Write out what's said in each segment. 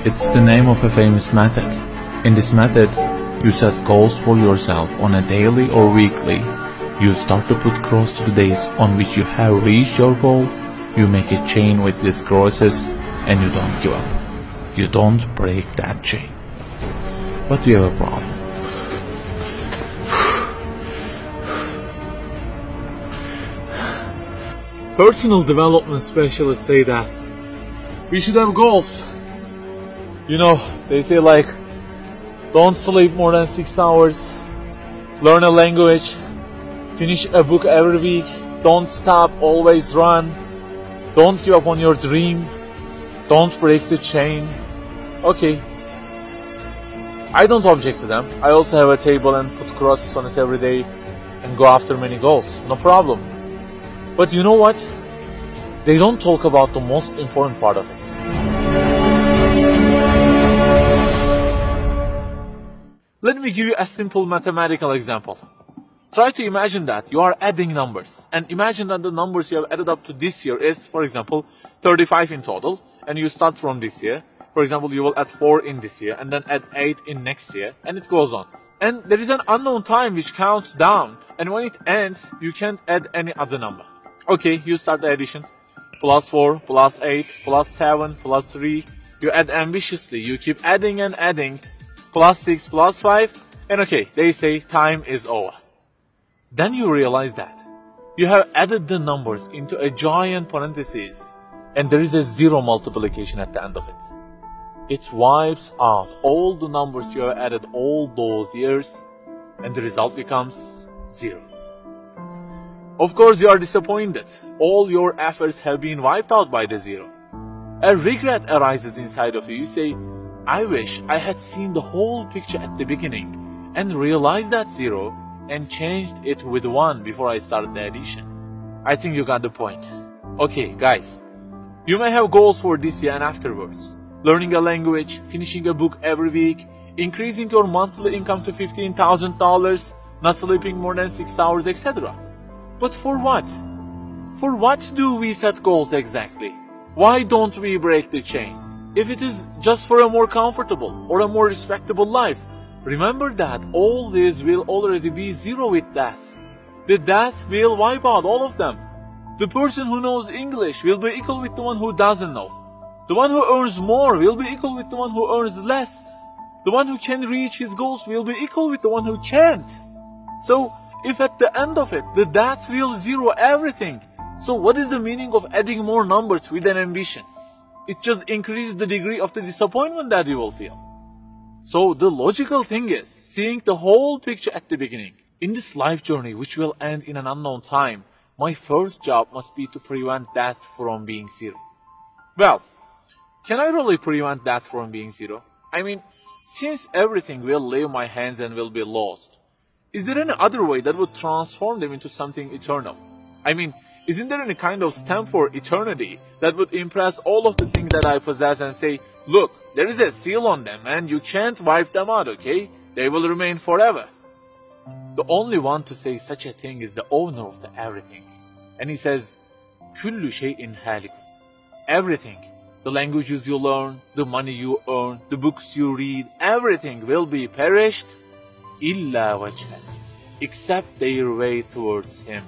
It's the name of a famous method. In this method, you set goals for yourself on a daily or weekly. You start to put cross to the days on which you have reached your goal. You make a chain with these crosses and you don't give up. You don't break that chain. But you have a problem. Personal development specialists say that we should have goals. You know, they say like, don't sleep more than 6 hours, learn a language, finish a book every week, don't stop, always run, don't give up on your dream, don't break the chain. Okay, I don't object to them. I also have a table and put crosses on it every day and go after many goals, no problem. But you know what? They don't talk about the most important part of it. Let me give you a simple mathematical example. Try to imagine that you are adding numbers, and imagine that the numbers you have added up to this year is, for example, 35 in total, and you start from this year. For example, you will add 4 in this year, and then add 8 in next year, and it goes on. And there is an unknown time which counts down, and when it ends, you can't add any other number. Okay, you start the addition. Plus 4, plus 8, plus 7, plus 3. You add ambitiously, you keep adding and adding. Plus 6, plus 5, and okay, they say time is over. Then you realize that you have added the numbers into a giant parenthesis, and there is a zero multiplication at the end of it. It wipes out all the numbers you have added all those years, and the result becomes 0. Of course, you are disappointed. All your efforts have been wiped out by the 0. A regret arises inside of you. You say, I wish I had seen the whole picture at the beginning and realized that 0 and changed it with 1 before I started the addition. I think you got the point. Okay, guys, you may have goals for this year and afterwards. Learning a language, finishing a book every week, increasing your monthly income to $15,000, not sleeping more than 6 hours, etc. But for what? For what do we set goals exactly? Why don't we break the chain? If it is just for a more comfortable or a more respectable life, remember that all this will already be 0 with death. The death will wipe out all of them. The person who knows English will be equal with the one who doesn't know. The one who earns more will be equal with the one who earns less. The one who can reach his goals will be equal with the one who can't. So, if at the end of it, the death will 0 everything, so what is the meaning of adding more numbers with an ambition? It just increases the degree of the disappointment that you will feel. So the logical thing is seeing the whole picture at the beginning. In this life journey, which will end in an unknown time, my first job must be to prevent death from being 0. Well, can I really prevent death from being 0? I mean, since everything will leave my hands and will be lost, is there any other way that would transform them into something eternal? I mean, isn't there any kind of stamp for eternity that would impress all of the things that I possess and say, look, there is a seal on them and you can't wipe them out, okay? They will remain forever. The only one to say such a thing is the owner of the everything. And he says, Kullu şeyin halik. Everything, the languages you learn, the money you earn, the books you read, everything will be perished, illa wajhah, except their way towards Him.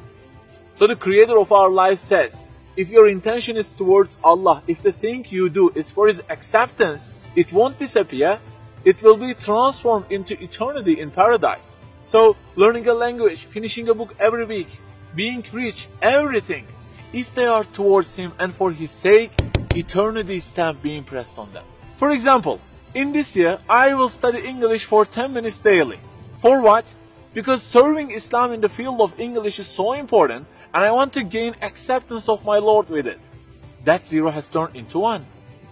So the creator of our life says, if your intention is towards Allah, if the thing you do is for His acceptance, it won't disappear, it will be transformed into eternity in paradise. So learning a language, finishing a book every week, being rich, everything, if they are towards Him and for His sake, eternity stamp being pressed on them. For example, in this year, I will study English for 10 minutes daily. For what? Because serving Islam in the field of English is so important, and I want to gain acceptance of my Lord with it. That 0 has turned into 1.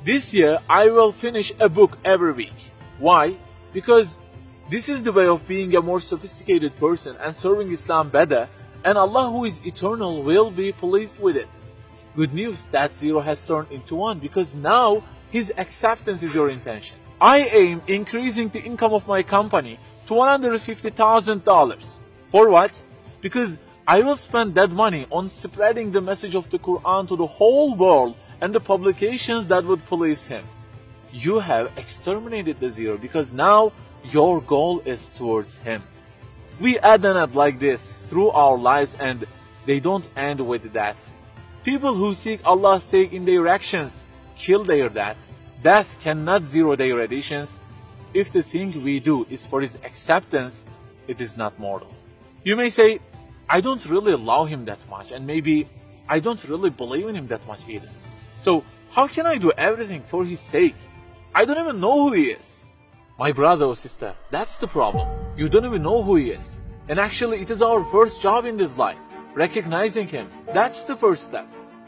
This year, I will finish a book every week. Why? Because this is the way of being a more sophisticated person and serving Islam better, and Allah who is eternal will be pleased with it. Good news, that 0 has turned into 1 because now His acceptance is your intention. I aim increasing the income of my company to $150,000. For what? Because I will spend that money on spreading the message of the Quran to the whole world and the publications that would please Him. you have exterminated the zero because now your goal is towards him. We add and add like this through our lives, and they don't end with death. People who seek Allah's sake in their actions kill their death. Death cannot zero their additions. If the thing we do is for his acceptance, it is not mortal. You may say, I don't really love him that much, and maybe I don't really believe in him that much either. So how can I do everything for his sake? I don't even know who he is. My brother or sister, that's the problem. You don't even know who he is. And actually it is our first job in this life, recognizing him. That's the first step.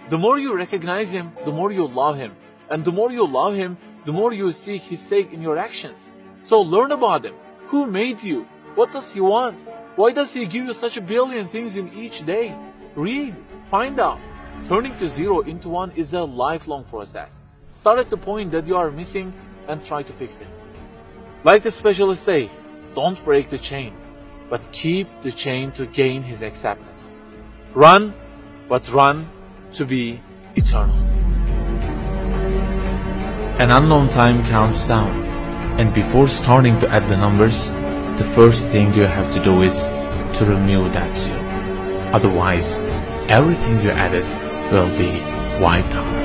The more you recognize him, the more you love him. And the more you love him, the more you seek his sake in your actions. So learn about him. Who made you? What does he want? Why does he give you such a billion things in each day? Read, find out. Turning the zero into one is a lifelong process. Start at the point that you are missing and try to fix it. Like the specialists say, don't break the chain, but keep the chain to gain his acceptance. Run, but run to be eternal. An unknown time counts down, and before starting to add the numbers, the first thing you have to do is to remove that zero. Otherwise, everything you added will be wiped out.